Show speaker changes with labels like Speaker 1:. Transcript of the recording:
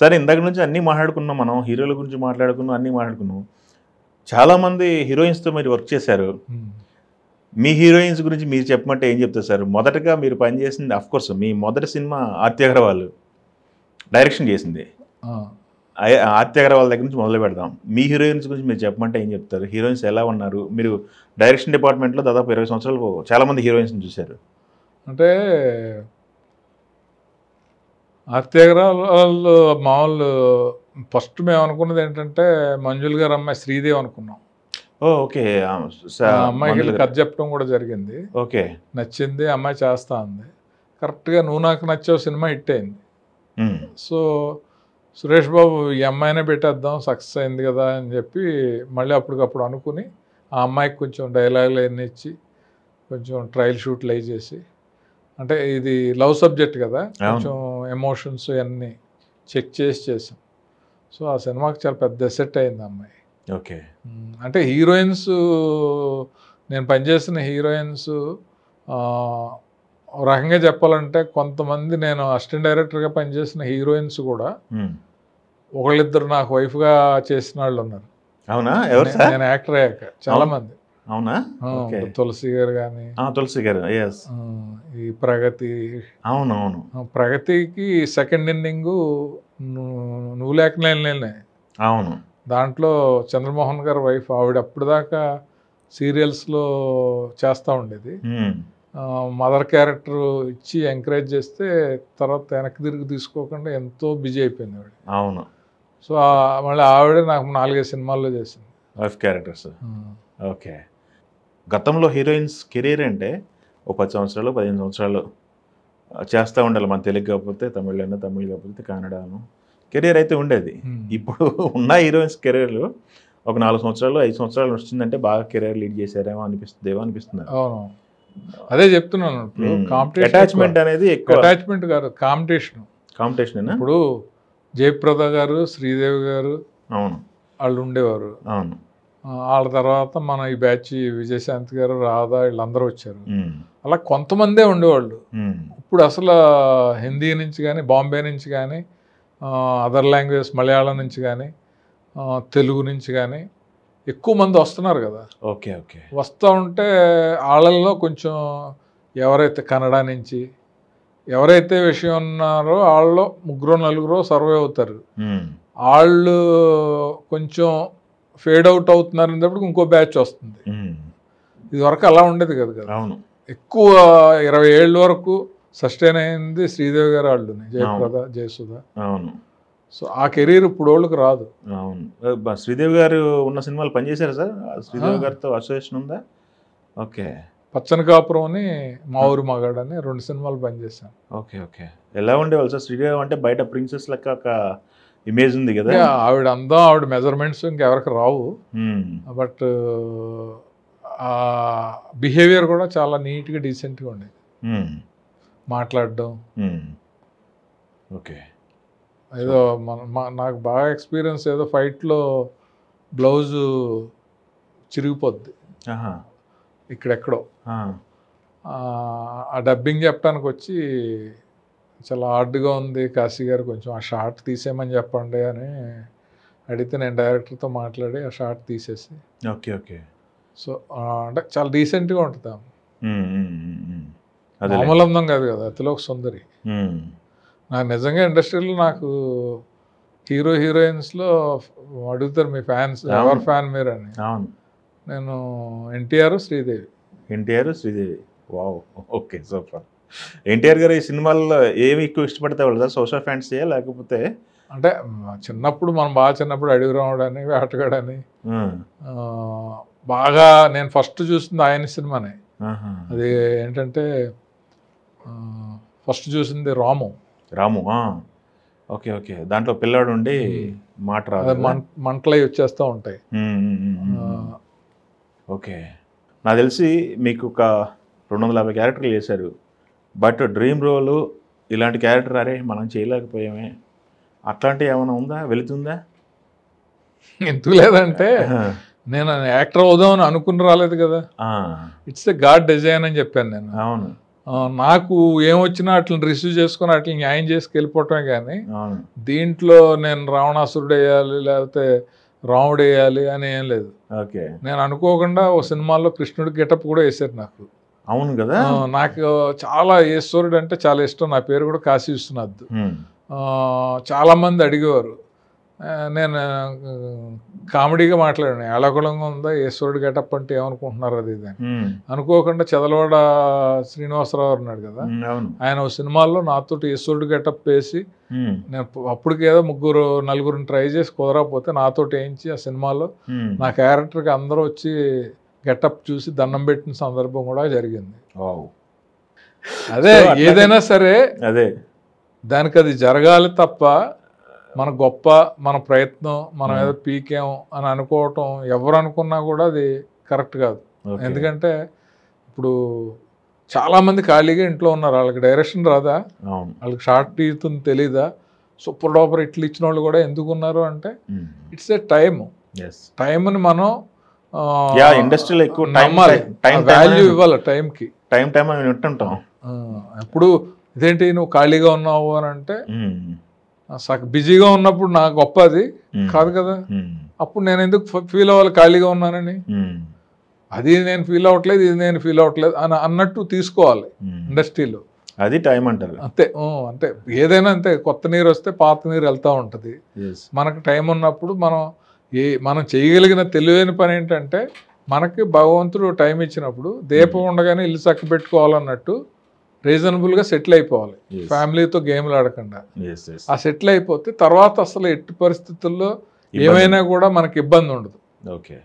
Speaker 1: సరే ఇందాక నుంచి అన్నీ మాట్లాడుకున్నాం, మనం హీరోల గురించి మాట్లాడుకున్నాం, అన్నీ మాట్లాడుకున్నాం. చాలామంది హీరోయిన్స్తో మీరు వర్క్ చేశారు. మీ హీరోయిన్స్ గురించి మీరు చెప్పమంటే ఏం చెప్తారు సార్? మొదటగా మీరు పనిచేసింది అఫ్కోర్స్ మీ మొదటి సినిమా ఆర్తి అగర్వాల్ డైరెక్షన్ చేసింది. ఆర్తి అగర్వాల్ దగ్గర నుంచి మొదలు పెడదాం. మీ హీరోయిన్స్ గురించి మీరు చెప్పమంటే ఏం చెప్తారు? హీరోయిన్స్ ఎలా ఉన్నారు? మీరు డైరెక్షన్ డిపార్ట్మెంట్లో దాదాపు 20 సంవత్సరాలు చాలామంది హీరోయిన్స్ని చూశారు.
Speaker 2: అంటే ఆర్తి అగర్వాల్ మామూలు ఫస్ట్ మేము అనుకున్నది ఏంటంటే మంజుల్ గారు అమ్మాయి శ్రీదేవి అనుకున్నాం.
Speaker 1: ఓకే.
Speaker 2: అమ్మాయికి కథ చెప్పడం కూడా జరిగింది.
Speaker 1: ఓకే.
Speaker 2: నచ్చింది, అమ్మాయి చేస్తా ఉంది. కరెక్ట్గా నువ్వు నాకు నచ్చావు సినిమా హిట్ అయింది. సో సురేష్ బాబు ఈ అమ్మాయినే పెట్టేద్దాం, సక్సెస్ అయింది కదా అని చెప్పి మళ్ళీ అప్పటికప్పుడు అనుకుని ఆ అమ్మాయికి కొంచెం డైలాగులు అన్నీ ఇచ్చి కొంచెం ట్రయల్ షూట్లు అవి చేసి, అంటే ఇది లవ్ సబ్జెక్ట్ కదా, కొంచెం ఎమోషన్స్ అన్నీ చెక్ చేసి చేసాం. సో ఆ సినిమాకి చాలా పెద్ద ఎసెట్ అయింది అమ్మాయి.
Speaker 1: ఓకే.
Speaker 2: అంటే హీరోయిన్స్, నేను పనిచేసిన హీరోయిన్స్ ఒక రకంగా చెప్పాలంటే కొంతమంది నేను అసిస్టెంట్ డైరెక్టర్గా పనిచేసిన హీరోయిన్స్ కూడా ఒకళ్ళిద్దరు నాకు వైఫ్గా చేసిన వాళ్ళు ఉన్నారు.
Speaker 1: అవునా? ఎవరు సార్?
Speaker 2: నేను యాక్టర్ అయ్యాక చాలా మంది.
Speaker 1: అవునా?
Speaker 2: తులసి గారు కానీ,
Speaker 1: తులసి గారు,
Speaker 2: ఈ ప్రగతి.
Speaker 1: అవునవును.
Speaker 2: ప్రగతికి సెకండ్ ఇన్నింగ్ నువ్వు లేక నేనే.
Speaker 1: అవును.
Speaker 2: దాంట్లో చంద్రమోహన్ గారు వైఫ్, ఆవిడ అప్పుడు దాకా సీరియల్స్లో చేస్తూ ఉండేది. మదర్ క్యారెక్టర్ ఇచ్చి ఎంకరేజ్ చేస్తే తర్వాత వెనక్కి తిరిగి తీసుకోకుండా ఎంతో బిజీ అయిపోయింది ఆవిడ.
Speaker 1: అవును.
Speaker 2: సో మళ్ళీ ఆవిడే నాకు 4-5 సినిమాల్లో చేసింది
Speaker 1: వైఫ్ క్యారెక్టర్స్. ఓకే. గతంలో హీరోయిన్స్ కెరీర్ అంటే ఒక 10 సంవత్సరాలు 15 సంవత్సరాలు చేస్తూ ఉండాలి. మన తెలుగు కాకపోతే తమిళ, తమిళ్ కాకపోతే కన్నడను కెరీర్ అయితే ఉండేది. ఇప్పుడు ఉన్న హీరోయిన్స్ కెరీర్లు ఒక 4 సంవత్సరాలు 5 సంవత్సరాలు వచ్చిందంటే బాగా కెరీర్ లీడ్ చేశారేమో అనిపిస్తుంది.
Speaker 2: అవును, అదే చెప్తున్నాను. ఇప్పుడు కాంపిటీషన్,
Speaker 1: అటాచ్మెంట్ అనేది ఎక్కువ.
Speaker 2: అటాచ్మెంట్ కాదు, కాంపిటీషన్. ఇప్పుడు జయప్రద గారు, శ్రీదేవి గారు, అవును, వాళ్ళు ఉండేవారు.
Speaker 1: అవును.
Speaker 2: వాళ్ళ తర్వాత మన ఈ బ్యాచ్ విజయశాంతి గారు, రాధా, వీళ్ళందరూ వచ్చారు. అలా కొంతమందే ఉండేవాళ్ళు. ఇప్పుడు అసలు హిందీ నుంచి కానీ, బాంబే నుంచి కానీ, అదర్ లాంగ్వేజ్ మలయాళం నుంచి కానీ, తెలుగు నుంచి కానీ ఎక్కువ మంది వస్తున్నారు కదా.
Speaker 1: ఓకే. ఓకే.
Speaker 2: వస్తూ ఉంటే వాళ్ళల్లో కొంచెం ఎవరైతే కన్నడ నుంచి ఎవరైతే విషయం ఉన్నారో వాళ్ళలో 3-4 సర్వే అవుతారు. వాళ్ళు కొంచెం ఫేడ్ అవుట్ అవుతున్నారు అనేటప్పుడు ఇంకో బ్యాచ్ వస్తుంది. ఇది వరకు అలా ఉండేది కదా.
Speaker 1: అవును.
Speaker 2: ఎక్కువ 20 ఏళ్ళ వరకు సస్టైన్ అయింది శ్రీదేవి గారు వాళ్ళని, జయప్రద, జయసుధ.
Speaker 1: అవును.
Speaker 2: సో ఆ కెరీర్ ఇప్పుడు వాళ్ళకి రాదు.
Speaker 1: అవును. శ్రీదేవి గారు ఉన్న సినిమాలు పనిచేశారు సార్? శ్రీదేవి గారితో అసోసియేషన్ ఉందా? ఓకే.
Speaker 2: పచ్చని కాపురం అని, మా ఊరి మగాడు అని 2 సినిమాలు పనిచేశాను.
Speaker 1: ఓకే. ఓకే. ఎలా ఉండేవాళ్ళు సార్? శ్రీదేవి అంటే బయట ప్రిన్సెస్ లెక్క ఒక ఇమేజ్ ఉంది కదా.
Speaker 2: ఆవిడ అందం, ఆవిడ మెజర్మెంట్స్ ఇంకెవరికి రావు. బట్ బిహేవియర్ కూడా చాలా నీట్గా డీసెంట్గా ఉండేది, మాట్లాడడం.
Speaker 1: ఓకే.
Speaker 2: ఏదో నాకు బాగా ఎక్స్పీరియన్స్, ఏదో ఫైట్లో బ్లౌజు చిరిగిపోద్ది ఇక్కడెక్కడో, ఆ డబ్బింగ్ చెప్పడానికి వచ్చి చాలా హార్డ్గా ఉంది కాశీ గారు, కొంచెం ఆ షార్ట్ తీసేయమని చెప్పండి అని అడిగితే నేను డైరెక్టర్తో మాట్లాడి ఆ షార్ట్ తీసేసి.
Speaker 1: ఓకే. ఓకే.
Speaker 2: సో అంటే చాలా డీసెంట్గా ఉంటుంది. మామూలు అందం కాదు కదా, అతిలో ఒక సుందరి. నాకు నిజంగా ఇండస్ట్రీలో నాకు హీరోయిన్స్లో అడుగుతారు మీ ఫ్యాన్స్, ఎవరు ఫ్యాన్ మీరు అని. నేను NTR, Sridevi. Wow. Okay, super. NTR గారు ఈ సినిమాల్లో ఏమి ఎక్కువ ఇష్టపడతా వాళ్ళు సార్? సోషల్ ఫ్యాన్సీయా లేకపోతే? అంటే చిన్నప్పుడు మనం బాగా చిన్నప్పుడు అడవి రాముడని, వేటగాడని బాగా నేను ఫస్ట్ చూసింది ఆయన సినిమానే. అది ఏంటంటే ఫస్ట్ చూసింది రాము.
Speaker 1: ఓకే. ఓకే. దాంట్లో పిల్లాడు ఉండి మాట రాదు,
Speaker 2: మంటలు వచ్చేస్తూ ఉంటాయి.
Speaker 1: ఓకే. నాకు తెలిసి మీకు ఒక 250 క్యారెక్టర్లు చేశారు. బట్ డ్రీమ్ రోలు ఇలాంటి క్యారెక్టర్ అరే మనం చేయలేకపోయామే అట్లాంటివి ఏమైనా ఉందా? వెళుతుందా?
Speaker 2: ఎందుకు లేదంటే నేను యాక్టర్ అవుదామని అనుకుని రాలేదు కదా. ఇట్స్ ఎ గాడ్ డిజైన్ అని చెప్పాను నేను.
Speaker 1: అవును.
Speaker 2: నాకు ఏమొచ్చినా అట్లని రిసీవ్ చేసుకుని అట్లా న్యాయం చేసుకు వెళ్ళిపోవటమే కానీ
Speaker 1: అవును.
Speaker 2: దీంట్లో నేను రావణాసురుడు వేయాలి లేకపోతే రాముడు వేయాలి అని ఏం లేదు.
Speaker 1: ఓకే.
Speaker 2: నేను అనుకోకుండా ఓ సినిమాలో కృష్ణుడి గెటప్ కూడా వేసారు నాకు.
Speaker 1: అవును కదా.
Speaker 2: నాకు చాలా ఈశ్వరుడు అంటే చాలా ఇష్టం. నా పేరు కూడా కాశీ విశ్వనాథ్.
Speaker 1: ఉమ్.
Speaker 2: చాలామంది అడిగేవారు. నేను కామెడీగా మాట్లాడాను, ఎలకులంగా ఉందా ఈశ్వరుడు గెటప్ అంటే ఏమనుకుంటున్నారు అది ఇది అని. అనుకోకుండా చదలవాడ శ్రీనివాసరావు ఉన్నాడు కదా, ఆయన ఓ సినిమాల్లో నాతోటి ఈశ్వరుడు గెటప్ వేసి నేను అప్పటికేదో నలుగురిని ట్రై చేసి కుదరకపోతే నాతోటి వేయించి ఆ సినిమాలో నా క్యారెక్టర్కి అందరూ వచ్చి గెటప్ చూసి దండం పెట్టిన సందర్భం కూడా జరిగింది. అదే ఏదైనా సరే
Speaker 1: అదే
Speaker 2: దానికి అది జరగాలి తప్ప మన గొప్ప మన ప్రయత్నం మనం ఏదో పీకేం అని అనుకోవటం ఎవరు అనుకున్నా కూడా అది కరెక్ట్ కాదు. ఎందుకంటే ఇప్పుడు చాలామంది ఖాళీగా ఇంట్లో ఉన్నారు, వాళ్ళకి డైరెక్షన్ రాదా, వాళ్ళకి షార్ట్ తీరుతుంది తెలీదా, సూపర్ డూపర్ ఇట్లు ఇచ్చిన వాళ్ళు కూడా ఎందుకు ఉన్నారు అంటే ఇట్స్ ఏ టైంని మనం
Speaker 1: ఇండస్ట్రీలో ఎక్కువ
Speaker 2: వాల్యూ ఇవ్వాలి టైంకి. ఇప్పుడు ఇదేంటి నువ్వు ఖాళీగా ఉన్నావు అని అంటే బిజీగా ఉన్నప్పుడు నా గొప్ప అది కాదు కదా. అప్పుడు నేను ఎందుకు ఫీల్ అవ్వాలి ఖాళీగా ఉన్నానని, అది నేను ఫీల్ అవ్వట్లేదు ఇది నేను ఫీల్ అవ్వట్లేదు అని అన్నట్టు తీసుకోవాలి ఇండస్ట్రీలో.
Speaker 1: అది టైం అంటారు.
Speaker 2: అంతే అంతే, ఏదైనా అంతే. కొత్త నీరు వస్తే పాత నీరు వెళ్తూ ఉంటుంది. మనకు టైం ఉన్నప్పుడు మనం చేయగలిగిన తెలివైన పని ఏంటంటే మనకి భగవంతుడు టైం ఇచ్చినప్పుడు దీపం ఉండగానే ఇల్లు చక్క పెట్టుకోవాలన్నట్టు రీజనబుల్గా సెటిల్ అయిపోవాలి, ఫ్యామిలీతో గేమ్లు ఆడకుండా. ఆ సెటిల్ అయిపోతే తర్వాత అసలు ఎట్టి పరిస్థితుల్లో ఏమైనా కూడా మనకి ఇబ్బంది ఉండదు.
Speaker 1: ఓకే.